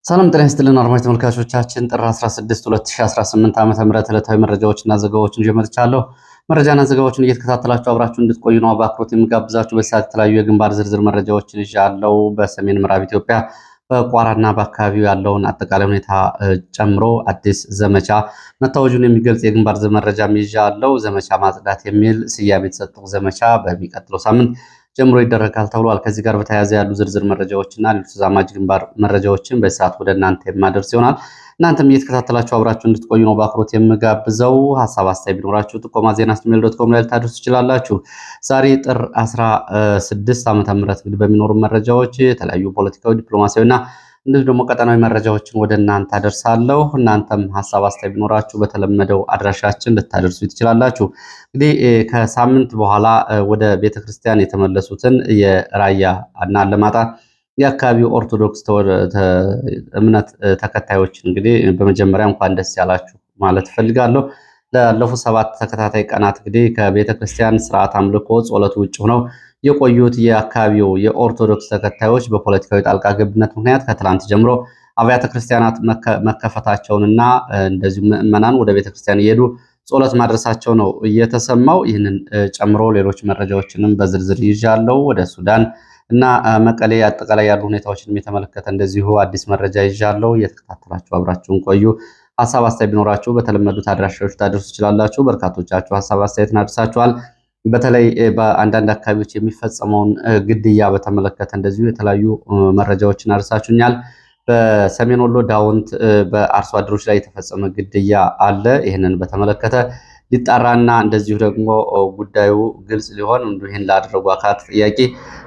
ሰላም ጤና ይስጥልን አድማጭ ተመልካቾቻችን ጥር 16 2018 ዓ.ም ዕለታዊ መረጃዎችና ዘገባዎችን ይዤ መጥቻለሁ። መረጃና ዘገባዎችን እየተከታተላችሁ አብራችሁ እንድትቆዩ ነው በአክብሮት የምጋብዛችሁ። በሰዓት የተለያዩ የግንባር ዝርዝር መረጃዎችን ይዣለሁ። በሰሜን ምዕራብ ኢትዮጵያ በቋራና በአካባቢው ያለውን አጠቃላይ ሁኔታ ጨምሮ አዲስ ዘመቻ መታወጁን የሚገልጽ የግንባር መረጃም ይዣለሁ። ዘመቻ ማጽዳት የሚል ስያሜ የተሰጠው ዘመቻ በሚቀጥለው ሳምንት ጀምሮ ይደረጋል ተብሏል። ከዚህ ጋር በተያያዘ ያሉ ዝርዝር መረጃዎችና ሌሎች ተዛማጅ ግንባር መረጃዎችን በሰዓት ወደ እናንተ የማደርስ ይሆናል። እናንተም እየተከታተላችሁ አብራችሁ እንድትቆዩ ነው በአክብሮት የምጋብዘው። ሀሳብ አስተያየት ቢኖራችሁ ጥቆማ ዜና@gmail.com ላይ ልታደርሱ ትችላላችሁ። ዛሬ ጥር 16 ዓ.ም እንግዲህ በሚኖሩ መረጃዎች የተለያዩ ፖለቲካዊ፣ ዲፕሎማሲያዊና እንዲሁም ደግሞ ቀጠናዊ መረጃዎችን ወደ እናንተ አደርሳለሁ። እናንተም ሀሳብ አስተያየት ቢኖራችሁ በተለመደው አድራሻችን ልታደርሱ ትችላላችሁ። እንግዲህ ከሳምንት በኋላ ወደ ቤተክርስቲያን የተመለሱትን የራያ እና አላማጣ የአካባቢው ኦርቶዶክስ እምነት ተከታዮች እንግዲህ በመጀመሪያ እንኳን ደስ ያላችሁ ማለት እፈልጋለሁ። ላለፉት 7 ተከታታይ ቀናት እንግዲህ ከቤተክርስቲያን ስርዓት አምልኮ ጸሎት ውጭ ሆነው የቆዩት የአካባቢው የኦርቶዶክስ ተከታዮች በፖለቲካዊ ጣልቃ ገብነት ምክንያት ከትላንት ጀምሮ አብያተ ክርስቲያናት መከፈታቸውንና እንደዚሁ ምዕመናን ወደ ቤተክርስቲያን እየሄዱ ጸሎት ማድረሳቸው ነው እየተሰማው። ይህንን ጨምሮ ሌሎች መረጃዎችንም በዝርዝር ይዣለሁ። ወደ ሱዳን እና መቀሌ አጠቃላይ ያሉ ሁኔታዎችን የተመለከተ እንደዚሁ አዲስ መረጃ ይዣለሁ። እየተከታተላችሁ አብራችሁን ቆዩ። ሀሳብ አስተያየት ቢኖራችሁ በተለመዱት አድራሻዎች ታደርሱ ትችላላችሁ። በርካቶቻችሁ ሀሳብ አስተያየትን አድርሳችኋል። በተለይ በአንዳንድ አካባቢዎች የሚፈጸመውን ግድያ በተመለከተ እንደዚሁ የተለያዩ መረጃዎችን አድርሳችሁኛል። በሰሜን ወሎ ዳውንት በአርሶ አደሮች ላይ የተፈጸመ ግድያ አለ። ይህንን በተመለከተ ሊጣራና እንደዚሁ ደግሞ ጉዳዩ ግልጽ ሊሆን ይህን ላደረጉ አካላት ጥያቄ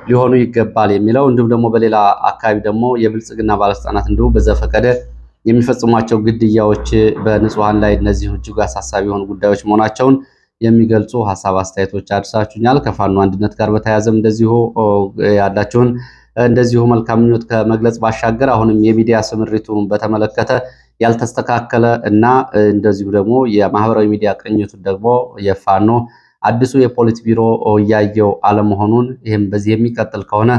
ሊሆኑ ይገባል የሚለው እንዲሁም ደግሞ በሌላ አካባቢ ደግሞ የብልጽግና ባለስልጣናት እንዲሁ በዘፈቀደ የሚፈጽሟቸው ግድያዎች በንጹሐን ላይ እነዚህ እጅግ አሳሳቢ የሆኑ ጉዳዮች መሆናቸውን የሚገልጹ ሀሳብ አስተያየቶች አድርሳችሁኛል። ከፋኖ አንድነት ጋር በተያያዘም እንደዚሁ ያላችሁን እንደዚሁ መልካም ምኞት ከመግለጽ ባሻገር አሁንም የሚዲያ ስምሪቱን በተመለከተ ያልተስተካከለ እና እንደዚሁ ደግሞ የማህበራዊ ሚዲያ ቅኝቱን ደግሞ የፋኖ አዲሱ የፖሊት ቢሮ እያየው አለመሆኑን ይህም በዚህ የሚቀጥል ከሆነ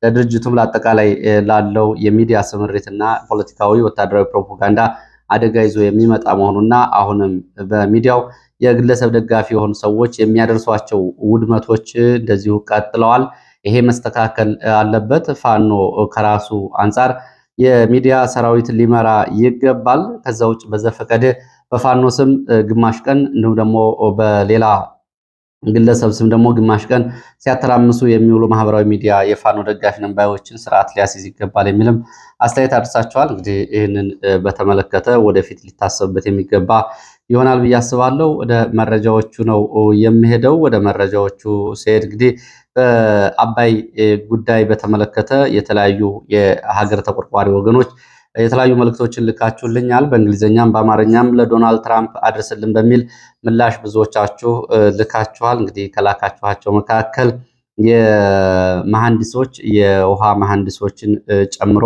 ለድርጅቱም ለአጠቃላይ ላለው የሚዲያ ስምሪትና ፖለቲካዊ ወታደራዊ ፕሮፓጋንዳ አደጋ ይዞ የሚመጣ መሆኑና አሁንም በሚዲያው የግለሰብ ደጋፊ የሆኑ ሰዎች የሚያደርሷቸው ውድመቶች እንደዚሁ ቀጥለዋል። ይሄ መስተካከል አለበት። ፋኖ ከራሱ አንጻር የሚዲያ ሰራዊት ሊመራ ይገባል። ከዛ ውጭ በዘፈቀደ በፋኖ ስም ግማሽ ቀን እንዲሁም ደግሞ በሌላ ግለሰብ ስም ደግሞ ግማሽ ቀን ሲያተራምሱ የሚውሉ ማህበራዊ ሚዲያ የፋኖ ደጋፊ ነንባዮችን ስርዓት ሊያስይዝ ይገባል የሚልም አስተያየት አድርሳቸዋል። እንግዲህ ይህንን በተመለከተ ወደፊት ሊታሰብበት የሚገባ ይሆናል ብዬ አስባለሁ። ወደ መረጃዎቹ ነው የሚሄደው። ወደ መረጃዎቹ ሲሄድ እንግዲህ በአባይ ጉዳይ በተመለከተ የተለያዩ የሀገር ተቆርቋሪ ወገኖች የተለያዩ መልእክቶችን ልካችሁልኛል። በእንግሊዝኛም በአማርኛም ለዶናልድ ትራምፕ አድርስልን በሚል ምላሽ ብዙዎቻችሁ ልካችኋል። እንግዲህ ከላካችኋቸው መካከል የመሐንዲሶች የውሃ መሐንዲሶችን ጨምሮ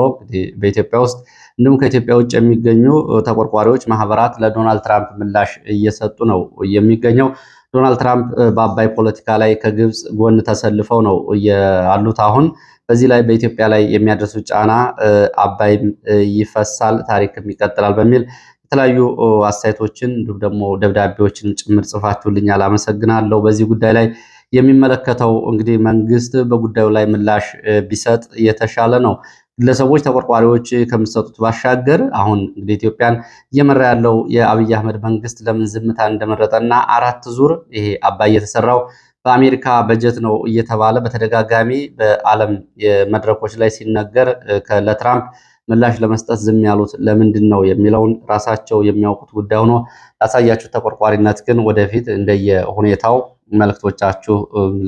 በኢትዮጵያ ውስጥ እንዲሁም ከኢትዮጵያ ውጭ የሚገኙ ተቆርቋሪዎች ማህበራት ለዶናልድ ትራምፕ ምላሽ እየሰጡ ነው የሚገኘው። ዶናልድ ትራምፕ በአባይ ፖለቲካ ላይ ከግብፅ ጎን ተሰልፈው ነው ያሉት። አሁን በዚህ ላይ በኢትዮጵያ ላይ የሚያደርሱ ጫና አባይም ይፈሳል ታሪክም ይቀጥላል በሚል የተለያዩ አስተያየቶችን እንዲሁም ደግሞ ደብዳቤዎችን ጭምር ጽፋችሁልኛል። አመሰግናለሁ። በዚህ ጉዳይ ላይ የሚመለከተው እንግዲህ መንግስት በጉዳዩ ላይ ምላሽ ቢሰጥ የተሻለ ነው። ግለሰቦች ተቆርቋሪዎች ከሚሰጡት ባሻገር አሁን እንግዲህ ኢትዮጵያን እየመራ ያለው የአብይ አህመድ መንግስት ለምን ዝምታ እንደመረጠና 4 ዙር ይሄ አባይ የተሰራው በአሜሪካ በጀት ነው እየተባለ በተደጋጋሚ በዓለም መድረኮች ላይ ሲነገር ለትራምፕ ምላሽ ለመስጠት ዝም ያሉት ለምንድን ነው የሚለውን ራሳቸው የሚያውቁት ጉዳይ ሆኖ ያሳያችሁ ተቆርቋሪነት ግን ወደፊት እንደየሁኔታው መልእክቶቻችሁ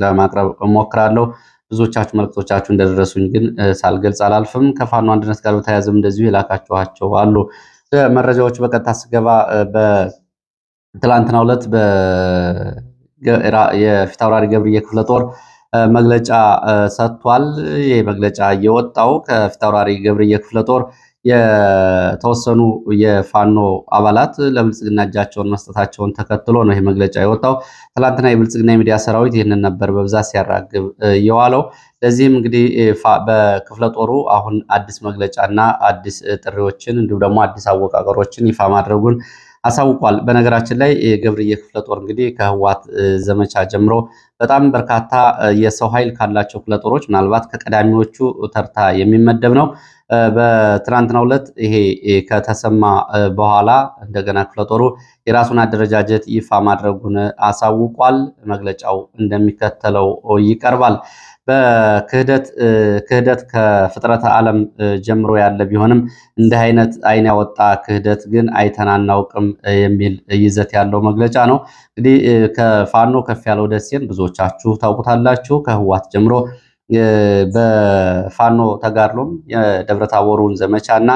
ለማቅረብ እሞክራለሁ። ብዙዎቻችሁ መልእክቶቻችሁ እንደደረሱኝ ግን ሳልገልጽ አላልፍም። ከፋኖ አንድነት ጋር በተያያዘም እንደዚሁ የላካችኋቸው አሉ። መረጃዎች በቀጥታ ስገባ በትላንትናው ዕለት የፊታውራሪ ገብርዬ ክፍለ ጦር መግለጫ ሰጥቷል። ይህ መግለጫ የወጣው ከፊታውራሪ ገብርዬ ክፍለ ጦር የተወሰኑ የፋኖ አባላት ለብልጽግና እጃቸውን መስጠታቸውን ተከትሎ ነው ይህ መግለጫ የወጣው። ትላንትና የብልጽግና የሚዲያ ሰራዊት ይህንን ነበር በብዛት ሲያራግብ የዋለው። ለዚህም እንግዲህ በክፍለ ጦሩ አሁን አዲስ መግለጫና አዲስ ጥሪዎችን እንዲሁም ደግሞ አዲስ አወቃቀሮችን ይፋ ማድረጉን አሳውቋል። በነገራችን ላይ የገብርዬ ክፍለ ጦር እንግዲህ ከህዋት ዘመቻ ጀምሮ በጣም በርካታ የሰው ኃይል ካላቸው ክፍለ ጦሮች ምናልባት ከቀዳሚዎቹ ተርታ የሚመደብ ነው። በትናንትናው ዕለት ይሄ ከተሰማ በኋላ እንደገና ክፍለ ጦሩ የራሱን አደረጃጀት ይፋ ማድረጉን አሳውቋል። መግለጫው እንደሚከተለው ይቀርባል። ክህደት ከፍጥረተ ዓለም ጀምሮ ያለ ቢሆንም እንዲህ አይነት አይን ያወጣ ክህደት ግን አይተን አናውቅም የሚል ይዘት ያለው መግለጫ ነው። እንግዲህ ከፋኖ ከፍ ያለው ደሴን ብዙዎቻችሁ ታውቁታላችሁ። ከህዋት ጀምሮ በፋኖ ተጋድሎም የደብረታቦሩን ዘመቻ እና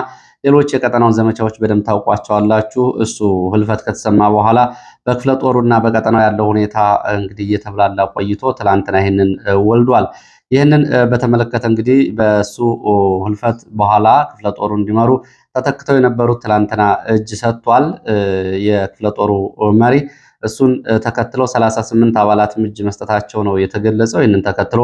ሌሎች የቀጠናውን ዘመቻዎች በደንብ ታውቋቸዋላችሁ። እሱ ህልፈት ከተሰማ በኋላ በክፍለ ጦሩና በቀጠናው ያለው ሁኔታ እንግዲህ እየተብላላ ቆይቶ ትላንትና ይህንን ወልዷል። ይህንን በተመለከተ እንግዲህ በሱ ህልፈት በኋላ ክፍለ ጦሩ እንዲመሩ ተተክተው የነበሩት ትላንትና እጅ ሰጥቷል የክፍለ ጦሩ መሪ። እሱን ተከትሎ 38 አባላት እጅ መስጠታቸው ነው የተገለጸው። ይህንን ተከትሎ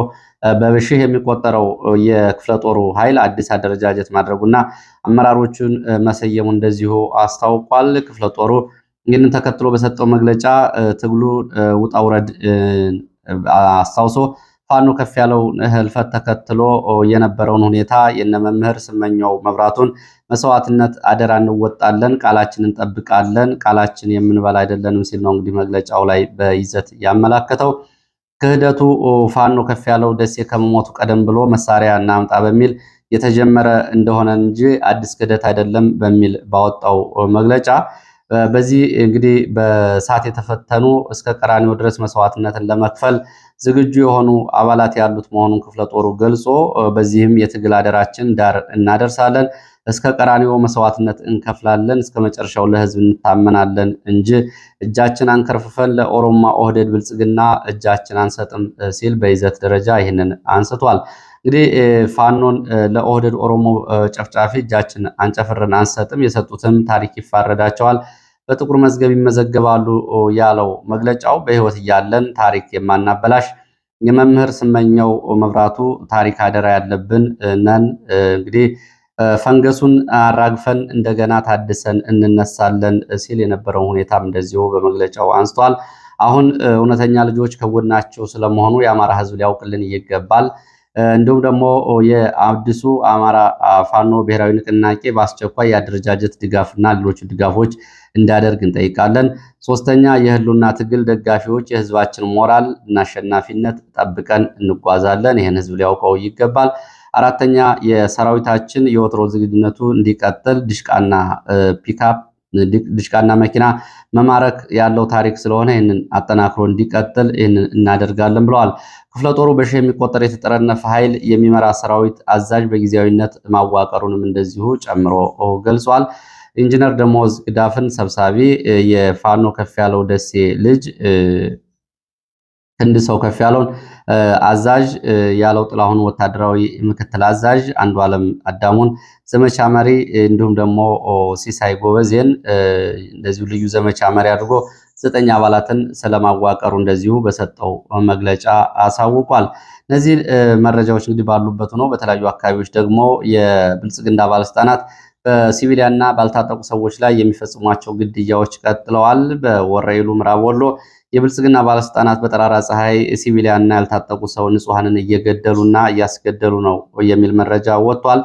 በሺህ የሚቆጠረው የክፍለ ጦሩ ኃይል አዲስ አደረጃጀት ማድረጉና አመራሮቹን መሰየሙ እንደዚሁ አስታውቋል። ክፍለ ጦሩ ይህንን ተከትሎ በሰጠው መግለጫ ትግሉ ውጣ ውረድ አስታውሶ ፋኖ ከፍ ያለው ህልፈት ተከትሎ የነበረውን ሁኔታ የነ መምህር ስመኛው መብራቱን መስዋዕትነት አደራ እንወጣለን፣ ቃላችንን እንጠብቃለን፣ ቃላችን የምንበላ አይደለንም ሲል ነው እንግዲህ መግለጫው ላይ በይዘት ያመላከተው። ክህደቱ ፋኖ ከፍ ያለው ደሴ ከመሞቱ ቀደም ብሎ መሳሪያ እናምጣ በሚል የተጀመረ እንደሆነ እንጂ አዲስ ክህደት አይደለም በሚል ባወጣው መግለጫ በዚህ እንግዲህ በእሳት የተፈተኑ እስከ ቀራኒዮ ድረስ መስዋዕትነትን ለመክፈል ዝግጁ የሆኑ አባላት ያሉት መሆኑን ክፍለ ጦሩ ገልጾ በዚህም የትግል አደራችን ዳር እናደርሳለን፣ እስከ ቀራኒዮ መስዋዕትነት እንከፍላለን፣ እስከ መጨረሻው ለህዝብ እንታመናለን እንጂ እጃችን አንከርፍፈን ለኦሮማ ኦህዴድ ብልጽግና እጃችን አንሰጥም ሲል በይዘት ደረጃ ይህንን አንስቷል። እንግዲህ ፋኖን ለኦህዴድ ኦሮሞ ጨፍጫፊ እጃችን አንጨፍርን አንሰጥም፣ የሰጡትም ታሪክ ይፋረዳቸዋል፣ በጥቁር መዝገብ ይመዘገባሉ ያለው መግለጫው በህይወት እያለን ታሪክ የማናበላሽ የመምህር ስመኘው መብራቱ ታሪክ አደራ ያለብን ነን። እንግዲህ ፈንገሱን አራግፈን እንደገና ታድሰን እንነሳለን ሲል የነበረውን ሁኔታም እንደዚሁ በመግለጫው አንስቷል። አሁን እውነተኛ ልጆች ከጎናቸው ስለመሆኑ የአማራ ህዝብ ሊያውቅልን ይገባል። እንዲሁም ደግሞ የአዲሱ አማራ ፋኖ ብሔራዊ ንቅናቄ በአስቸኳይ የአደረጃጀት ድጋፍና ሌሎች ድጋፎች እንዲያደርግ እንጠይቃለን። ሶስተኛ የህልውና ትግል ደጋፊዎች የህዝባችን ሞራል እና አሸናፊነት ጠብቀን እንጓዛለን። ይህን ህዝብ ሊያውቀው ይገባል። አራተኛ የሰራዊታችን የወትሮ ዝግጁነቱ እንዲቀጥል ድሽቃና ፒካፕ ድሽቃና መኪና መማረክ ያለው ታሪክ ስለሆነ ይህንን አጠናክሮ እንዲቀጥል ይህንን እናደርጋለን ብለዋል። ክፍለ ጦሩ በሺህ የሚቆጠር የተጠረነፈ ኃይል የሚመራ ሰራዊት አዛዥ በጊዜያዊነት ማዋቀሩንም እንደዚሁ ጨምሮ ገልጿል። ኢንጂነር ደሞዝ ግዳፍን ሰብሳቢ፣ የፋኖ ከፍ ያለው ደሴ ልጅ ክንድ ሰው ከፍ ያለውን አዛዥ፣ ያለው ጥላሁን ወታደራዊ ምክትል አዛዥ፣ አንዱ ዓለም አዳሙን ዘመቻ መሪ እንዲሁም ደግሞ ሲሳይ ጎበዜን እንደዚሁ ልዩ ዘመቻ መሪ አድርጎ 9 አባላትን ስለማዋቀሩ እንደዚሁ በሰጠው መግለጫ አሳውቋል። እነዚህ መረጃዎች እንግዲህ ባሉበት ነው። በተለያዩ አካባቢዎች ደግሞ የብልጽግና ባለስልጣናት በሲቪሊያንና ባልታጠቁ ሰዎች ላይ የሚፈጽሟቸው ግድያዎች ቀጥለዋል። በወረኢሉ ምዕራብ ወሎ የብልጽግና ባለስልጣናት በጠራራ ፀሐይ ሲቪሊያንና ያልታጠቁ ሰው ንጹሐንን እየገደሉና እያስገደሉ ነው የሚል መረጃ ወጥቷል።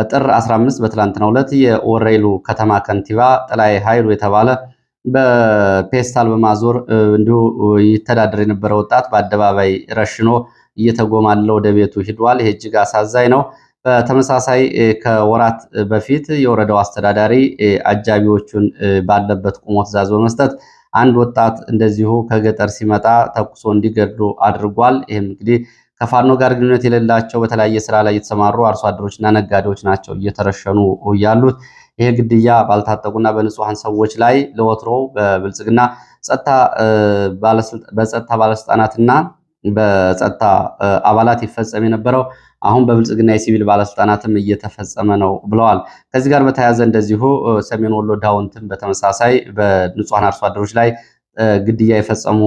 ጥር 15 በትላንትናው ዕለት የወረኢሉ ከተማ ከንቲባ ጥላይ ኃይሉ የተባለ በፔስታል በማዞር እንዲሁ ይተዳደር የነበረ ወጣት በአደባባይ ረሽኖ እየተጎማለ ወደ ቤቱ ሂዷል። ይሄ እጅግ አሳዛኝ ነው። በተመሳሳይ ከወራት በፊት የወረዳው አስተዳዳሪ አጃቢዎቹን ባለበት ቆሞ ትዕዛዝ በመስጠት አንድ ወጣት እንደዚሁ ከገጠር ሲመጣ ተኩሶ እንዲገድሉ አድርጓል። ይህም እንግዲህ ከፋኖ ጋር ግንኙነት የሌላቸው በተለያየ ስራ ላይ የተሰማሩ አርሶ አደሮችና ነጋዴዎች ናቸው እየተረሸኑ ያሉት። ይሄ ግድያ ባልታጠቁና በንጹሐን ሰዎች ላይ ለወትሮ በብልጽግና በጸጥታ ባለስልጣናትና በጸጥታ አባላት ይፈጸም የነበረው አሁን በብልጽግና የሲቪል ባለስልጣናትም እየተፈጸመ ነው ብለዋል። ከዚህ ጋር በተያያዘ እንደዚሁ ሰሜን ወሎ ዳውንትን በተመሳሳይ በንጹሐን አርሶ አደሮች ላይ ግድያ የፈጸሙ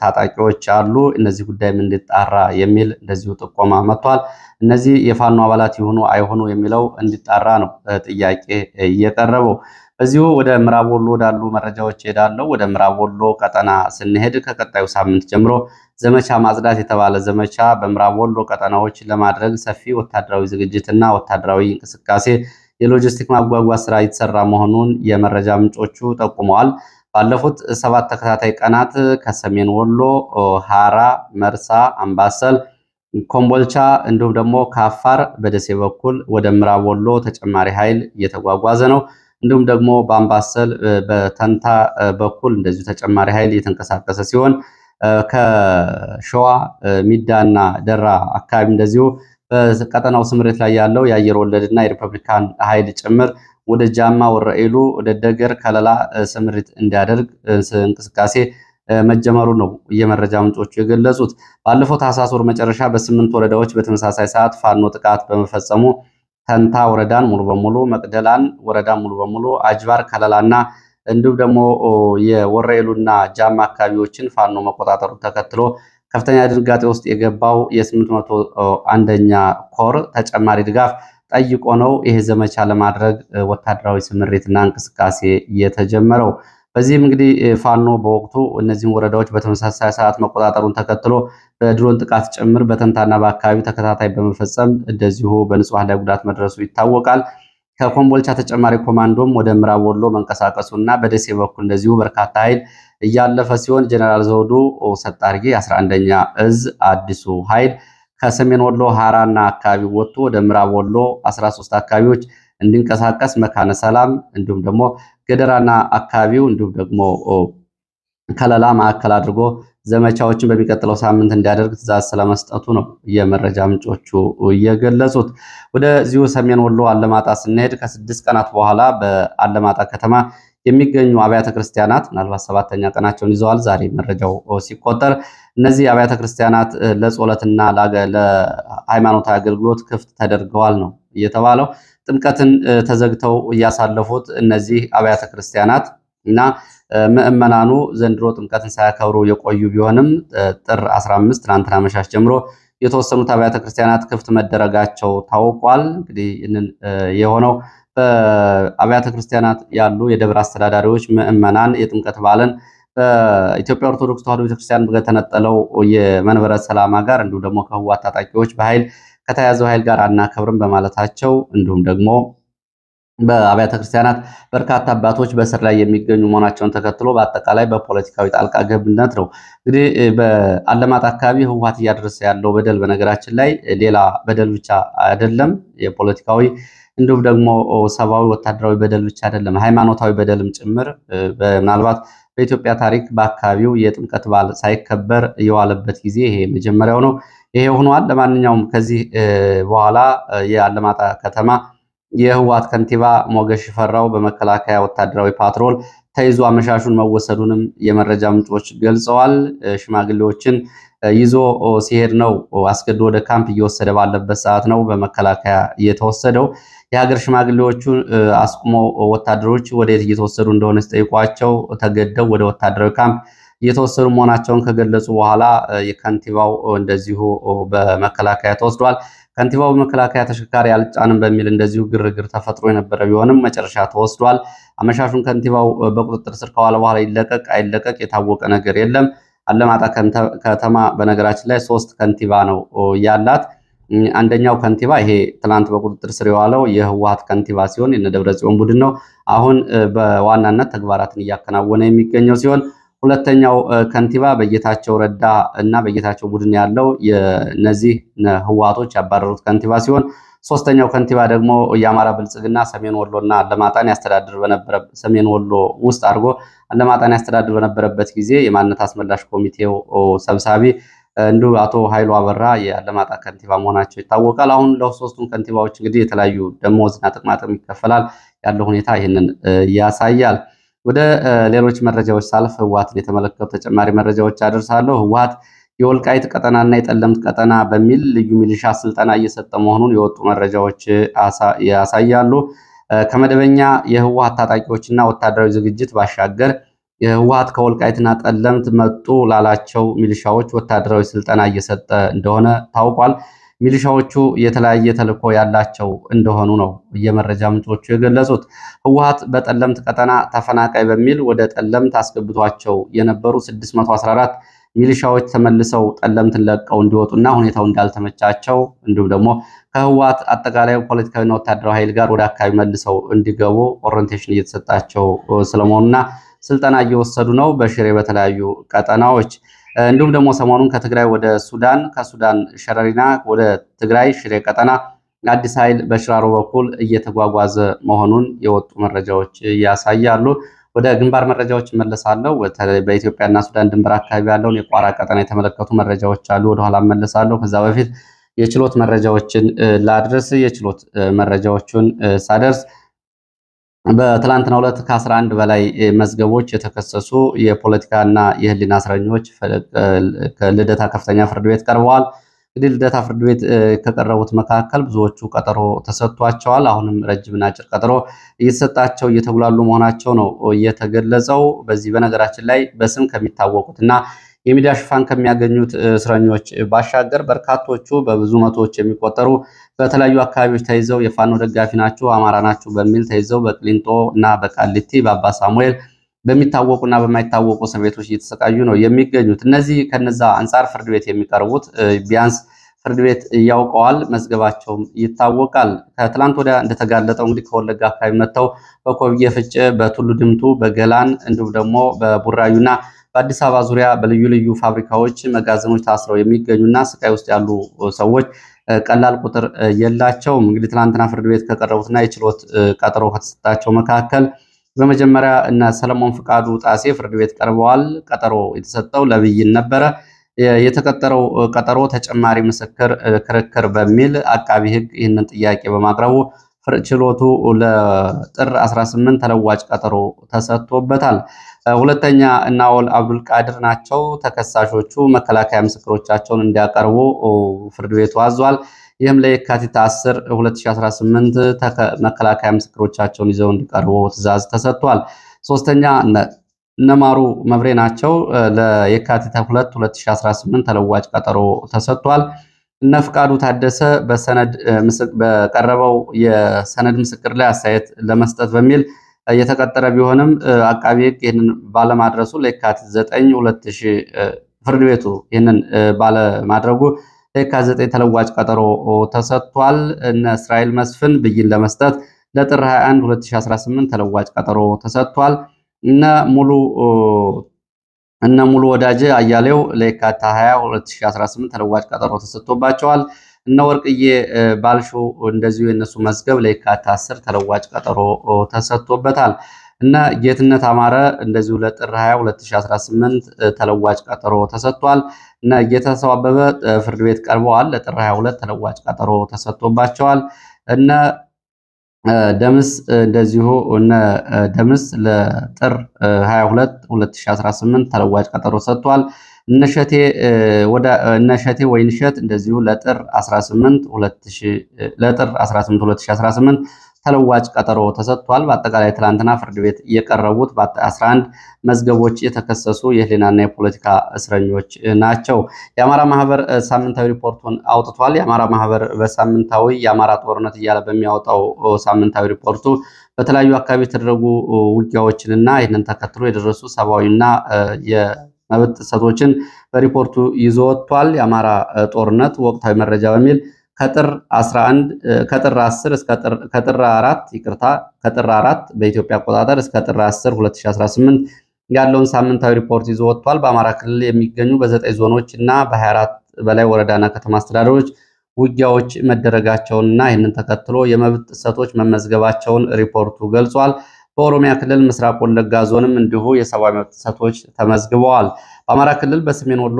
ታጣቂዎች አሉ። እነዚህ ጉዳይም እንዲጣራ የሚል እንደዚሁ ጥቆማ መጥቷል። እነዚህ የፋኖ አባላት ይሁኑ አይሆኑ የሚለው እንዲጣራ ነው ጥያቄ እየቀረበው። በዚሁ ወደ ምዕራብ ወሎ ወዳሉ መረጃዎች ሄዳለሁ። ወደ ምዕራብ ወሎ ቀጠና ስንሄድ ከቀጣዩ ሳምንት ጀምሮ ዘመቻ ማጽዳት የተባለ ዘመቻ በምዕራብ ወሎ ቀጠናዎች ለማድረግ ሰፊ ወታደራዊ ዝግጅትና ወታደራዊ እንቅስቃሴ የሎጂስቲክ ማጓጓዝ ስራ የተሰራ መሆኑን የመረጃ ምንጮቹ ጠቁመዋል። ባለፉት 7 ተከታታይ ቀናት ከሰሜን ወሎ ሃራ፣ መርሳ፣ አምባሰል፣ ኮምቦልቻ እንዲሁም ደግሞ ከአፋር በደሴ በኩል ወደ ምዕራብ ወሎ ተጨማሪ ኃይል እየተጓጓዘ ነው። እንዲሁም ደግሞ በአምባሰል በተንታ በኩል እንደዚሁ ተጨማሪ ኃይል እየተንቀሳቀሰ ሲሆን ከሸዋ ሚዳና ደራ አካባቢ እንደዚሁ በቀጠናው ስምሬት ላይ ያለው የአየር ወለድና የሪፐብሊካን ኃይል ጭምር ወደ ጃማ ወረኢሉ ወደ ደገር ከለላ ስምሪት እንዲያደርግ እንቅስቃሴ መጀመሩ ነው የመረጃ ምንጮቹ የገለጹት። ባለፈው ታህሳስ ወር መጨረሻ በ8 ወረዳዎች በተመሳሳይ ሰዓት ፋኖ ጥቃት በመፈጸሙ ተንታ ወረዳን ሙሉ በሙሉ፣ መቅደላን ወረዳን ሙሉ በሙሉ፣ አጅባር ከለላና እንዲሁም ደግሞ የወረኢሉና ጃማ አካባቢዎችን ፋኖ መቆጣጠሩን ተከትሎ ከፍተኛ ድንጋጤ ውስጥ የገባው የ801ኛ ኮር ተጨማሪ ድጋፍ ጠይቆ ነው ይሄ ዘመቻ ለማድረግ ወታደራዊ ስምሪትና እንቅስቃሴ የተጀመረው። በዚህም እንግዲህ ፋኖ በወቅቱ እነዚህን ወረዳዎች በተመሳሳይ ሰዓት መቆጣጠሩን ተከትሎ በድሮን ጥቃት ጭምር በተንታና በአካባቢ ተከታታይ በመፈጸም እንደዚሁ በንጹሐን ላይ ጉዳት መድረሱ ይታወቃል። ከኮምቦልቻ ተጨማሪ ኮማንዶም ወደ ምዕራብ ወሎ መንቀሳቀሱና በደሴ በኩል እንደዚሁ በርካታ ኃይል እያለፈ ሲሆን ጀነራል ዘውዱ ሰጣርጌ 11ኛ እዝ አዲሱ ኃይል ከሰሜን ወሎ ሃራና አካባቢ ወጥቶ ወደ ምዕራብ ወሎ 13 አካባቢዎች እንዲንቀሳቀስ መካነ ሰላም እንዲሁም ደግሞ ገደራና አካባቢው እንዲሁም ደግሞ ከለላ ማዕከል አድርጎ ዘመቻዎችን በሚቀጥለው ሳምንት እንዲያደርግ ትዕዛዝ ስለመስጠቱ ነው የመረጃ ምንጮቹ እየገለጹት። ወደዚሁ ሰሜን ወሎ አለማጣ ስንሄድ ከ6 ቀናት በኋላ በአለማጣ ከተማ የሚገኙ አብያተ ክርስቲያናት ምናልባት 7ኛ ቀናቸውን ይዘዋል። ዛሬ መረጃው ሲቆጠር እነዚህ አብያተ ክርስቲያናት ለጸሎትና ለሃይማኖታዊ አገልግሎት ክፍት ተደርገዋል ነው እየተባለው። ጥምቀትን ተዘግተው እያሳለፉት እነዚህ አብያተ ክርስቲያናት እና ምዕመናኑ ዘንድሮ ጥምቀትን ሳያከብሩ የቆዩ ቢሆንም ጥር 15 ትናንትና መሻሽ ጀምሮ የተወሰኑት አብያተ ክርስቲያናት ክፍት መደረጋቸው ታውቋል። እንግዲህ ይህንን የሆነው በአብያተ ክርስቲያናት ያሉ የደብር አስተዳዳሪዎች ምዕመናን የጥምቀት በዓልን በኢትዮጵያ ኦርቶዶክስ ተዋሕዶ ቤተክርስቲያን በተነጠለው የመንበረ ሰላማ ጋር እንዲሁም ደግሞ ከህወሓት ታጣቂዎች በኃይል ከተያዘው ኃይል ጋር አናከብርም በማለታቸው እንዲሁም ደግሞ በአብያተ ክርስቲያናት በርካታ አባቶች በስር ላይ የሚገኙ መሆናቸውን ተከትሎ በአጠቃላይ በፖለቲካዊ ጣልቃ ገብነት ነው እንግዲህ በአለማጣ አካባቢ ህወሓት እያደረሰ ያለው በደል በነገራችን ላይ ሌላ በደል ብቻ አይደለም፣ የፖለቲካዊ እንዲሁም ደግሞ ሰብአዊ ወታደራዊ በደል ብቻ አይደለም፣ ሃይማኖታዊ በደልም ጭምር ምናልባት በኢትዮጵያ ታሪክ በአካባቢው የጥምቀት በዓል ሳይከበር የዋለበት ጊዜ ይሄ መጀመሪያው ነው። ይሄ ሆኗል። ለማንኛውም ከዚህ በኋላ የአለማጣ ከተማ የህወሓት ከንቲባ ሞገስ ሽፈራው በመከላከያ ወታደራዊ ፓትሮል ተይዞ አመሻሹን መወሰዱንም የመረጃ ምንጮች ገልጸዋል። ሽማግሌዎችን ይዞ ሲሄድ ነው አስገድዶ ወደ ካምፕ እየወሰደ ባለበት ሰዓት ነው በመከላከያ እየተወሰደው። የሀገር ሽማግሌዎቹ አስቁሞ ወታደሮች ወዴት እየተወሰዱ እንደሆነ ሲጠይቋቸው ተገደው ወደ ወታደራዊ ካምፕ እየተወሰዱ መሆናቸውን ከገለጹ በኋላ የከንቲባው እንደዚሁ በመከላከያ ተወስዷል። ከንቲባው በመከላከያ ተሽከርካሪ አልጫንም በሚል እንደዚሁ ግርግር ተፈጥሮ የነበረ ቢሆንም መጨረሻ ተወስዷል። አመሻሹን ከንቲባው በቁጥጥር ስር ከዋለ በኋላ ይለቀቅ አይለቀቅ የታወቀ ነገር የለም። አለማጣ ከተማ በነገራችን ላይ 3 ከንቲባ ነው ያላት። አንደኛው ከንቲባ ይሄ ትናንት በቁጥጥር ስር የዋለው የህወሓት ከንቲባ ሲሆን የደብረጽዮን ቡድን ነው። አሁን በዋናነት ተግባራትን እያከናወነ የሚገኘው ሲሆን ሁለተኛው ከንቲባ በጌታቸው ረዳ እና በጌታቸው ቡድን ያለው የነዚህ ህወሓቶች ያባረሩት ከንቲባ ሲሆን ሶስተኛው ከንቲባ ደግሞ የአማራ ብልጽግና ሰሜን ወሎና አለማጣን ያስተዳድር በነበረ ሰሜን ወሎ ውስጥ አድርጎ አለማጣን ያስተዳድር በነበረበት ጊዜ የማንነት አስመላሽ ኮሚቴው ሰብሳቢ እንዲሁ አቶ ኃይሉ አበራ የአለማጣ ከንቲባ መሆናቸው ይታወቃል። አሁን ለሶስቱም ከንቲባዎች እንግዲህ የተለያዩ ደሞዝና ጥቅማጥቅም ይከፈላል። ያለው ሁኔታ ይህንን ያሳያል። ወደ ሌሎች መረጃዎች ሳልፍ ህወሓትን የተመለከቱ ተጨማሪ መረጃዎች አደርሳለሁ። ህወሓት የወልቃይት ቀጠናና የጠለምት ቀጠና በሚል ልዩ ሚሊሻ ስልጠና እየሰጠ መሆኑን የወጡ መረጃዎች ያሳያሉ። ከመደበኛ የህወሓት ታጣቂዎችና ወታደራዊ ዝግጅት ባሻገር የህወሓት ከወልቃይትና ጠለምት መጡ ላላቸው ሚሊሻዎች ወታደራዊ ስልጠና እየሰጠ እንደሆነ ታውቋል። ሚሊሻዎቹ የተለያየ ተልዕኮ ያላቸው እንደሆኑ ነው የመረጃ ምንጮቹ የገለጹት። ህወሓት በጠለምት ቀጠና ተፈናቃይ በሚል ወደ ጠለምት አስገብቷቸው የነበሩ 614 ሚሊሻዎች ተመልሰው ጠለምትን ለቀው እንዲወጡና ሁኔታው እንዳልተመቻቸው እንዲሁም ደግሞ ከህወሓት አጠቃላይ ፖለቲካዊና ወታደራዊ ኃይል ጋር ወደ አካባቢ መልሰው እንዲገቡ ኦሪንቴሽን እየተሰጣቸው ስለመሆኑና ስልጠና እየወሰዱ ነው በሽሬ በተለያዩ ቀጠናዎች። እንዲሁም ደግሞ ሰሞኑን ከትግራይ ወደ ሱዳን፣ ከሱዳን ሸረሪና ወደ ትግራይ ሽሬ ቀጠና አዲስ ኃይል በሽራሮ በኩል እየተጓጓዘ መሆኑን የወጡ መረጃዎች ያሳያሉ። ወደ ግንባር መረጃዎች እመለሳለሁ። በኢትዮጵያና ሱዳን ድንበር አካባቢ ያለውን የቋራ ቀጠና የተመለከቱ መረጃዎች አሉ። ወደኋላ እመለሳለሁ። ከዛ በፊት የችሎት መረጃዎችን ላድረስ። የችሎት መረጃዎቹን ሳደርስ በትላንትናው ዕለት ከ11 በላይ መዝገቦች የተከሰሱ የፖለቲካና የህሊና እስረኞች ልደታ ከፍተኛ ፍርድ ቤት ቀርበዋል። እንግዲህ ልደታ ፍርድ ቤት ከቀረቡት መካከል ብዙዎቹ ቀጠሮ ተሰጥቷቸዋል። አሁንም ረጅምና አጭር ቀጠሮ እየተሰጣቸው እየተጉላሉ መሆናቸው ነው እየተገለጸው። በዚህ በነገራችን ላይ በስም ከሚታወቁት እና የሚዲያ ሽፋን ከሚያገኙት እስረኞች ባሻገር በርካቶቹ በብዙ መቶዎች የሚቆጠሩ በተለያዩ አካባቢዎች ተይዘው የፋኖ ደጋፊ ናቸው፣ አማራ ናቸው በሚል ተይዘው በቅሊንጦ እና በቃሊቲ በአባ ሳሙኤል በሚታወቁና በማይታወቁ እስር ቤቶች እየተሰቃዩ ነው የሚገኙት። እነዚህ ከነዛ አንጻር ፍርድ ቤት የሚቀርቡት ቢያንስ ፍርድ ቤት ያውቀዋል፣ መዝገባቸውም ይታወቃል። ከትላንት ወዲያ እንደተጋለጠው እንግዲህ ከወለጋ አካባቢ መጥተው በኮብዬ ፍጭ፣ በቱሉ ድምቱ፣ በገላን እንዲሁም ደግሞ በቡራዩና በአዲስ አበባ ዙሪያ በልዩ ልዩ ፋብሪካዎች፣ መጋዘኖች ታስረው የሚገኙና ስቃይ ውስጥ ያሉ ሰዎች ቀላል ቁጥር የላቸውም። እንግዲህ ትናንትና ፍርድ ቤት ከቀረቡትና የችሎት ቀጠሮ ከተሰጣቸው መካከል በመጀመሪያ እነ ሰለሞን ፍቃዱ ጣሴ ፍርድ ቤት ቀርበዋል። ቀጠሮ የተሰጠው ለብይን ነበረ። የተቀጠረው ቀጠሮ ተጨማሪ ምስክር ክርክር በሚል አቃቢ ሕግ ይህንን ጥያቄ በማቅረቡ ችሎቱ ለጥር 18 ተለዋጭ ቀጠሮ ተሰጥቶበታል። ሁለተኛ እና አወል አብዱል ቃድር ናቸው ተከሳሾቹ። መከላከያ ምስክሮቻቸውን እንዲያቀርቡ ፍርድ ቤቱ አዟል። ይህም ለየካቲት 10 2018 መከላከያ ምስክሮቻቸውን ይዘው እንዲቀርቡ ትዕዛዝ ተሰጥቷል። ሶስተኛ እነማሩ መብሬ ናቸው። ለየካቲት 2 2018 ተለዋጭ ቀጠሮ ተሰጥቷል። እነ ፍቃዱ ታደሰ በቀረበው የሰነድ ምስክር ላይ አስተያየት ለመስጠት በሚል የተቀጠረ ቢሆንም አቃቢ ሕግ ይህንን ባለማድረሱ ለየካቲት 9 ፍርድ ቤቱ ይህንን ባለማድረጉ ለየካቲት 9 ተለዋጭ ቀጠሮ ተሰጥቷል። እነ እስራኤል መስፍን ብይን ለመስጠት ለጥር 21 2018 ተለዋጭ ቀጠሮ ተሰጥቷል። እነ ሙሉ ወዳጅ አያሌው ለየካቲት 20 2018 ተለዋጭ ቀጠሮ ተሰጥቶባቸዋል። እነ ወርቅዬ ባልሾ እንደዚሁ የነሱ መዝገብ ለየካቲት 10 ተለዋጭ ቀጠሮ ተሰጥቶበታል። እነ ጌትነት አማረ እንደዚሁ ለጥር 20 2018 ተለዋጭ ቀጠሮ ተሰጥቷል። እነ ጌታሰው አበበ ፍርድ ቤት ቀርበዋል። ለጥር 22 ተለዋጭ ቀጠሮ ተሰጥቶባቸዋል። እነ ደምስ እንደዚሁ እነ ደምስ ለጥር 22 2018 ተለዋጭ ቀጠሮ ሰጥቷል። እነሸቴ ወይንሸት እንደዚሁ ለጥር 18 2018 ተለዋጭ ቀጠሮ ተሰጥቷል። በአጠቃላይ ትላንትና ፍርድ ቤት የቀረቡት በ11 መዝገቦች የተከሰሱ የህሊናና የፖለቲካ እስረኞች ናቸው። የአማራ ማህበር ሳምንታዊ ሪፖርቱን አውጥቷል። የአማራ ማህበር በሳምንታዊ የአማራ ጦርነት እያለ በሚያወጣው ሳምንታዊ ሪፖርቱ በተለያዩ አካባቢ የተደረጉ ውጊያዎችንና ይህንን ተከትሎ የደረሱ ሰብአዊና የመብት ጥሰቶችን በሪፖርቱ ይዞ ወጥቷል። የአማራ ጦርነት ወቅታዊ መረጃ በሚል ከጥር 4 በኢትዮጵያ አቆጣጠር እስከ ጥር 10 2018 ያለውን ሳምንታዊ ሪፖርት ይዞ ወጥቷል። በአማራ ክልል የሚገኙ በ9 ዞኖች እና በ24 በላይ ወረዳና ከተማ አስተዳደሮች ውጊያዎች መደረጋቸውንና ይህንን ተከትሎ የመብት ጥሰቶች መመዝገባቸውን ሪፖርቱ ገልጿል። በኦሮሚያ ክልል ምስራቅ ወለጋ ዞንም እንዲሁ የሰብአዊ መብት ጥሰቶች ተመዝግበዋል። በአማራ ክልል በሰሜን ወሎ፣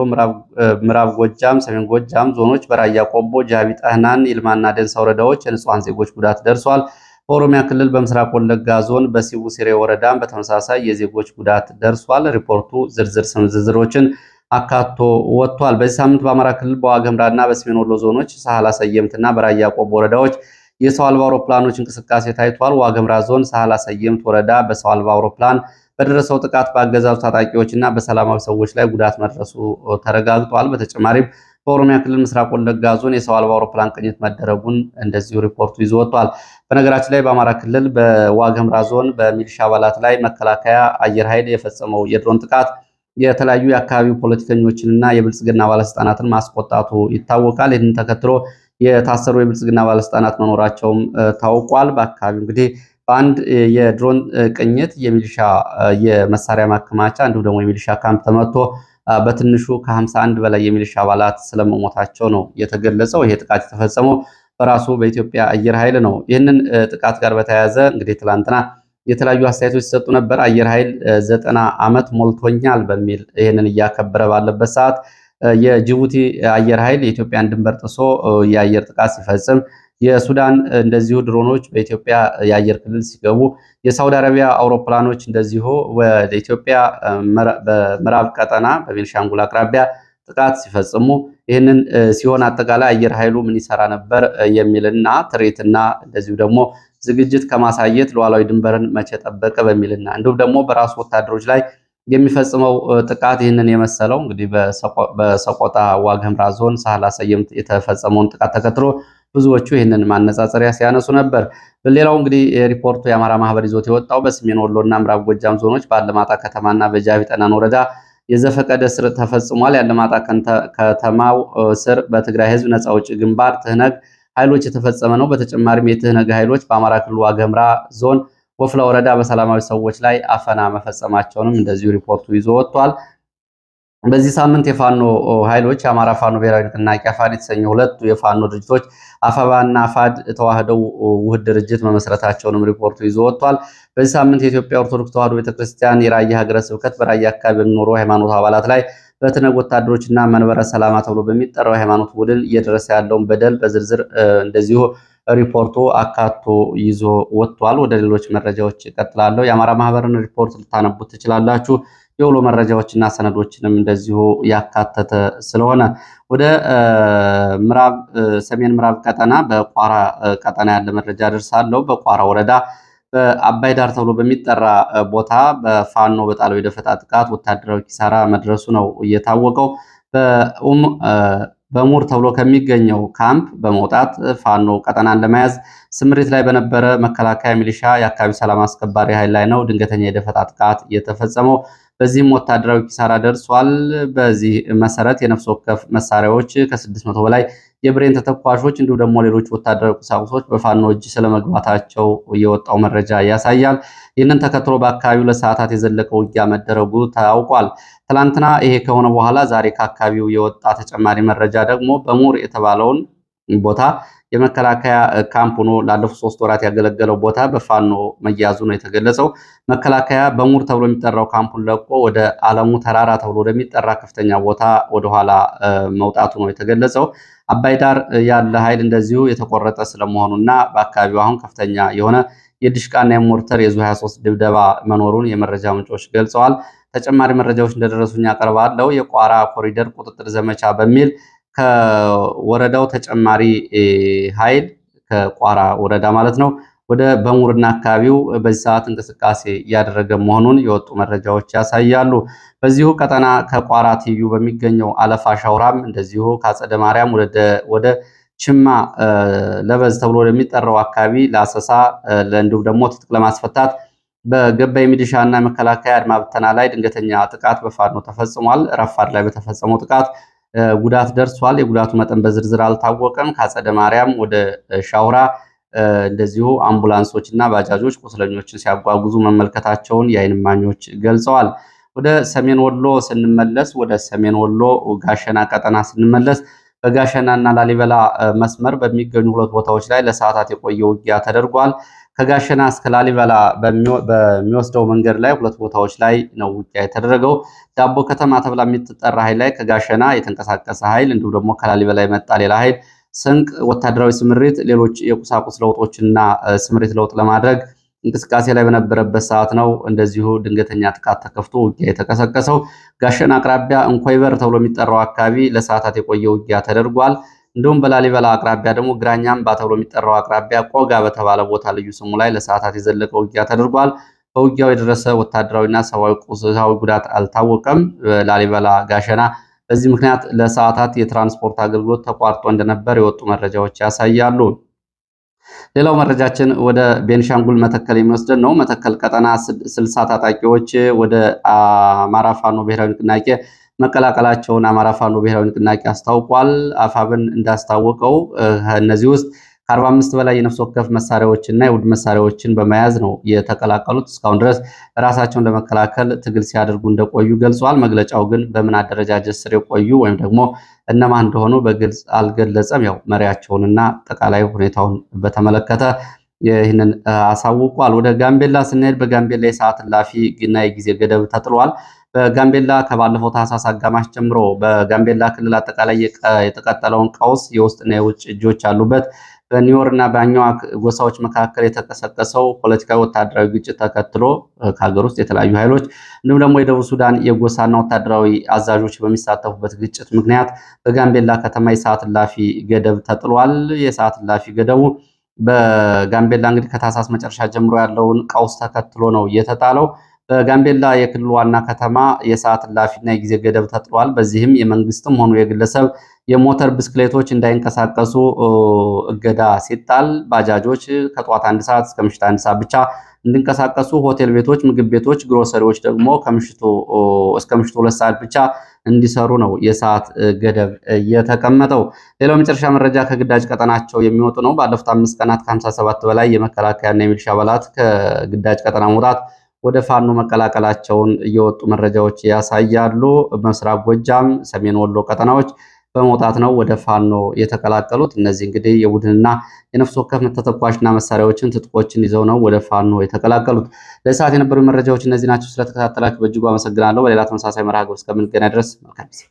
ምዕራብ ጎጃም፣ ሰሜን ጎጃም ዞኖች በራያ ቆቦ፣ ጃቢ ጠህናን፣ ይልማና ደንሳ ወረዳዎች የንጹሐን ዜጎች ጉዳት ደርሷል። በኦሮሚያ ክልል በምስራቅ ወለጋ ዞን በሲቡ ሲሬ ወረዳም በተመሳሳይ የዜጎች ጉዳት ደርሷል። ሪፖርቱ ዝርዝር ስም ዝርዝሮችን አካቶ ወጥቷል። በዚህ ሳምንት በአማራ ክልል በዋግኽምራና በሰሜን ወሎ ዞኖች ሳህላ ሰየምትና በራያ ቆቦ ወረዳዎች የሰው አልባ አውሮፕላኖች እንቅስቃሴ ታይቷል። ዋግኽምራ ዞን ሳህላ ሰየምት ወረዳ በሰው አልባ አውሮፕላን በደረሰው ጥቃት በአገዛዙ ታጣቂዎችና በሰላማዊ ሰዎች ላይ ጉዳት መድረሱ ተረጋግጧል። በተጨማሪም በኦሮሚያ ክልል ምስራቅ ወለጋ ዞን የሰው አልባ አውሮፕላን ቅኝት መደረጉን እንደዚሁ ሪፖርቱ ይዞ ወጥቷል። በነገራችን ላይ በአማራ ክልል በዋግኽምራ ዞን በሚሊሻ አባላት ላይ መከላከያ አየር ኃይል የፈጸመው የድሮን ጥቃት የተለያዩ የአካባቢው ፖለቲከኞችንና የብልጽግና ባለስልጣናትን ማስቆጣቱ ይታወቃል። ይህንን ተከትሎ የታሰሩ የብልጽግና ባለስልጣናት መኖራቸውም ታውቋል። በአካባቢው እንግዲህ በአንድ የድሮን ቅኝት የሚሊሻ የመሳሪያ ማከማቻ እንዲሁም ደግሞ የሚሊሻ ካምፕ ተመቶ በትንሹ ከ51 በላይ የሚሊሻ አባላት ስለመሞታቸው ነው የተገለጸው። ይሄ ጥቃት የተፈጸመው በራሱ በኢትዮጵያ አየር ኃይል ነው። ይህንን ጥቃት ጋር በተያያዘ እንግዲህ ትላንትና የተለያዩ አስተያየቶች ሲሰጡ ነበር። አየር ኃይል 90 ዓመት ሞልቶኛል በሚል ይህንን እያከበረ ባለበት ሰዓት የጅቡቲ አየር ኃይል የኢትዮጵያን ድንበር ጥሶ የአየር ጥቃት ሲፈጽም፣ የሱዳን እንደዚሁ ድሮኖች በኢትዮጵያ የአየር ክልል ሲገቡ፣ የሳውዲ አረቢያ አውሮፕላኖች እንደዚሁ ወደ ኢትዮጵያ በምዕራብ ቀጠና በቤንሻንጉል አቅራቢያ ጥቃት ሲፈጽሙ፣ ይህንን ሲሆን አጠቃላይ አየር ኃይሉ ምን ይሰራ ነበር የሚልና ትርኢትና እንደዚሁ ደግሞ ዝግጅት ከማሳየት ሉዓላዊ ድንበርን መቼ ጠበቀ በሚልና እንዲሁም ደግሞ በራሱ ወታደሮች ላይ የሚፈጽመው ጥቃት ይህንን የመሰለው እንግዲህ በሰቆጣ ዋግኽምራ ዞን ሳህላ ሰየምት የተፈጸመውን ጥቃት ተከትሎ ብዙዎቹ ይህንን ማነጻጸሪያ ሲያነሱ ነበር። ሌላው እንግዲህ ሪፖርቱ የአማራ ማህበር ይዞት የወጣው በሰሜን ወሎና ምዕራብ ጎጃም ዞኖች በአለማጣ ከተማና በጃቢ ጠናን ወረዳ የዘፈቀደ ስር ተፈጽሟል። የአለማጣ ከተማው ስር በትግራይ ህዝብ ነፃ አውጪ ግንባር ትህነግ ኃይሎች የተፈጸመ ነው። በተጨማሪም የትህነግ ኃይሎች በአማራ ክልል ዋግኽምራ ዞን ወፍላ ወረዳ በሰላማዊ ሰዎች ላይ አፈና መፈጸማቸውንም እንደዚሁ ሪፖርቱ ይዞ ወጥቷል። በዚህ ሳምንት የፋኖ ኃይሎች የአማራ ፋኖ ብሔራዊ ንቅናቄ አፋድ የተሰኙ ሁለቱ የፋኖ ድርጅቶች አፋባና አፋድ ተዋህደው ውህድ ድርጅት መመስረታቸውንም ሪፖርቱ ይዞ ወጥቷል። በዚህ ሳምንት የኢትዮጵያ ኦርቶዶክስ ተዋህዶ ቤተክርስቲያን የራያ ሀገረ ስብከት በራያ አካባቢ በሚኖሩ ሃይማኖት አባላት ላይ በትነግ ወታደሮችና መንበረ ሰላማ ተብሎ በሚጠራው ሃይማኖት ቡድን እየደረሰ ያለውን በደል በዝርዝር እንደዚሁ ሪፖርቱ አካቶ ይዞ ወጥቷል። ወደ ሌሎች መረጃዎች እቀጥላለሁ። የአማራ ማህበርን ሪፖርት ልታነቡት ትችላላችሁ። የውሎ መረጃዎችና ሰነዶችንም እንደዚሁ ያካተተ ስለሆነ ወደ ሰሜን ምዕራብ ቀጠና በቋራ ቀጠና ያለ መረጃ ደርሳለሁ። በቋራ ወረዳ በአባይ ዳር ተብሎ በሚጠራ ቦታ በፋኖ በጣለው የደፈጣ ጥቃት ወታደራዊ ኪሳራ መድረሱ ነው እየታወቀው። በሙር ተብሎ ከሚገኘው ካምፕ በመውጣት ፋኖ ቀጠናን ለመያዝ ስምሪት ላይ በነበረ መከላከያ ሚሊሻ የአካባቢ ሰላም አስከባሪ ኃይል ላይ ነው ድንገተኛ የደፈጣ ጥቃት የተፈጸመው። በዚህም ወታደራዊ ኪሳራ ደርሷል። በዚህ መሰረት የነፍስ ወከፍ መሳሪያዎች ከ600 በላይ የብሬን ተተኳሾች እንዲሁም ደግሞ ሌሎች ወታደራዊ ቁሳቁሶች በፋኖ እጅ ስለመግባታቸው የወጣው መረጃ ያሳያል። ይህንን ተከትሎ በአካባቢው ለሰዓታት የዘለቀ ውጊያ መደረጉ ታውቋል። ትላንትና ይሄ ከሆነ በኋላ ዛሬ ከአካባቢው የወጣ ተጨማሪ መረጃ ደግሞ በሙር የተባለውን ቦታ የመከላከያ ካምፕ ሆኖ ላለፉት 3 ወራት ያገለገለው ቦታ በፋኖ መያዙ ነው የተገለጸው። መከላከያ በሙር ተብሎ የሚጠራው ካምፑን ለቆ ወደ አለሙ ተራራ ተብሎ ወደሚጠራ ከፍተኛ ቦታ ወደኋላ መውጣቱ ነው የተገለጸው። አባይ ዳር ያለ ኃይል እንደዚሁ የተቆረጠ ስለመሆኑና በአካባቢው አሁን ከፍተኛ የሆነ የድሽቃና የሞርተር የዙ 23 ድብደባ መኖሩን የመረጃ ምንጮች ገልጸዋል። ተጨማሪ መረጃዎች እንደደረሱኝ አቀርባለሁ። የቋራ ኮሪደር ቁጥጥር ዘመቻ በሚል ከወረዳው ተጨማሪ ኃይል ከቋራ ወረዳ ማለት ነው ወደ በሙርና አካባቢው በዚህ ሰዓት እንቅስቃሴ እያደረገ መሆኑን የወጡ መረጃዎች ያሳያሉ። በዚሁ ቀጠና ከቋራ ትይዩ በሚገኘው አለፋ ሻውራም እንደዚሁ ከአጸደ ማርያም ወደ ችማ ለበዝ ተብሎ ወደሚጠራው አካባቢ ለአሰሳ እንዲሁም ደግሞ ትጥቅ ለማስፈታት በገባይ ሚሊሻና መከላከያ አድማ ብተና ላይ ድንገተኛ ጥቃት በፋኖ ተፈጽሟል። ረፋድ ላይ በተፈጸመው ጥቃት ጉዳት ደርሷል። የጉዳቱ መጠን በዝርዝር አልታወቀም። ከአጸደ ማርያም ወደ ሻውራ እንደዚሁ አምቡላንሶች እና ባጃጆች ቁስለኞችን ሲያጓጉዙ መመልከታቸውን የዓይን እማኞች ገልጸዋል። ወደ ሰሜን ወሎ ስንመለስ ወደ ሰሜን ወሎ ጋሸና ቀጠና ስንመለስ በጋሸናና ላሊበላ መስመር በሚገኙ 2 ቦታዎች ላይ ለሰዓታት የቆየ ውጊያ ተደርጓል። ከጋሸና እስከ ላሊበላ በሚወስደው መንገድ ላይ 2 ቦታዎች ላይ ነው ውጊያ የተደረገው። ዳቦ ከተማ ተብላ የምትጠራ ኃይል ላይ ከጋሸና የተንቀሳቀሰ ኃይል እንዲሁም ደግሞ ከላሊበላ የመጣ ሌላ ኃይል ስንቅ፣ ወታደራዊ ስምሪት፣ ሌሎች የቁሳቁስ ለውጦችና ስምሪት ለውጥ ለማድረግ እንቅስቃሴ ላይ በነበረበት ሰዓት ነው እንደዚሁ ድንገተኛ ጥቃት ተከፍቶ ውጊያ የተቀሰቀሰው። ጋሸና አቅራቢያ እንኮይበር ተብሎ የሚጠራው አካባቢ ለሰዓታት የቆየ ውጊያ ተደርጓል። እንዲሁም በላሊበላ አቅራቢያ ደግሞ ግራኛምባ ተብሎ የሚጠራው አቅራቢያ ቆጋ በተባለ ቦታ ልዩ ስሙ ላይ ለሰዓታት የዘለቀ ውጊያ ተደርጓል። በውጊያው የደረሰ ወታደራዊና ሰብአዊ ቁሳዊ ጉዳት አልታወቀም። ላሊበላ ጋሸና በዚህ ምክንያት ለሰዓታት የትራንስፖርት አገልግሎት ተቋርጦ እንደነበር የወጡ መረጃዎች ያሳያሉ። ሌላው መረጃችን ወደ ቤንሻንጉል መተከል የሚወስደን ነው። መተከል ቀጠና 60 ታጣቂዎች ወደ አማራ ፋኖ ብሔራዊ ንቅናቄ መቀላቀላቸውን አማራ ፋኖ ብሔራዊ ንቅናቄ አስታውቋል። አፋብን እንዳስታወቀው እነዚህ ውስጥ ከ45 በላይ የነፍስ ወከፍ መሳሪያዎችና የውድ መሳሪያዎችን በመያዝ ነው የተቀላቀሉት። እስካሁን ድረስ ራሳቸውን ለመከላከል ትግል ሲያደርጉ እንደቆዩ ገልጿል። መግለጫው ግን በምን አደረጃጀት ስር የቆዩ ወይም ደግሞ እነማን እንደሆኑ በግልጽ አልገለጸም። ያው መሪያቸውንና አጠቃላይ ሁኔታውን በተመለከተ ይህንን አሳውቋል። ወደ ጋምቤላ ስንሄድ በጋምቤላ የሰዓት እላፊ እና የጊዜ ገደብ ተጥሏል። በጋምቤላ ከባለፈው ታህሳስ አጋማሽ ጀምሮ በጋምቤላ ክልል አጠቃላይ የተቀጠለውን ቀውስ የውስጥና የውጭ እጆች አሉበት በኒዮር እና በአኛዋክ ጎሳዎች መካከል የተቀሰቀሰው ፖለቲካዊ ወታደራዊ ግጭት ተከትሎ ከሀገር ውስጥ የተለያዩ ኃይሎች እንዲሁም ደግሞ የደቡብ ሱዳን የጎሳና ወታደራዊ አዛዦች በሚሳተፉበት ግጭት ምክንያት በጋምቤላ ከተማ የሰዓት እላፊ ገደብ ተጥሏል። የሰዓት እላፊ ገደቡ በጋምቤላ እንግዲህ ከታህሳስ መጨረሻ ጀምሮ ያለውን ቀውስ ተከትሎ ነው የተጣለው። በጋምቤላ የክልሉ ዋና ከተማ የሰዓት እላፊና የጊዜ ገደብ ተጥሏል። በዚህም የመንግስትም ሆኑ የግለሰብ የሞተር ብስክሌቶች እንዳይንቀሳቀሱ እገዳ ሲጣል፣ ባጃጆች ከጠዋት 1 ሰዓት እስከ ምሽት 1 ሰዓት ብቻ እንዲንቀሳቀሱ፣ ሆቴል ቤቶች፣ ምግብ ቤቶች፣ ግሮሰሪዎች ደግሞ እስከ ምሽቱ 2 ሰዓት ብቻ እንዲሰሩ ነው የሰዓት ገደብ የተቀመጠው። ሌላው መጨረሻ መረጃ ከግዳጅ ቀጠናቸው የሚወጡ ነው። ባለፉት 5 ቀናት ከ57 በላይ የመከላከያና የሚሊሻ አባላት ከግዳጅ ቀጠና መውጣት ወደ ፋኖ መቀላቀላቸውን እየወጡ መረጃዎች ያሳያሉ። በምስራቅ ጎጃም፣ ሰሜን ወሎ ቀጠናዎች በመውጣት ነው ወደ ፋኖ የተቀላቀሉት። እነዚህ እንግዲህ የቡድንና የነፍስ ወከፍ ተተኳሽና መሳሪያዎችን ትጥቆችን ይዘው ነው ወደ ፋኖ የተቀላቀሉት። ለሰዓት የነበሩ መረጃዎች እነዚህ ናቸው። ስለተከታተላችሁ በእጅጉ አመሰግናለሁ። በሌላ ተመሳሳይ መርሃ ግብር እስከምንገናኝ ድረስ መልካም ጊዜ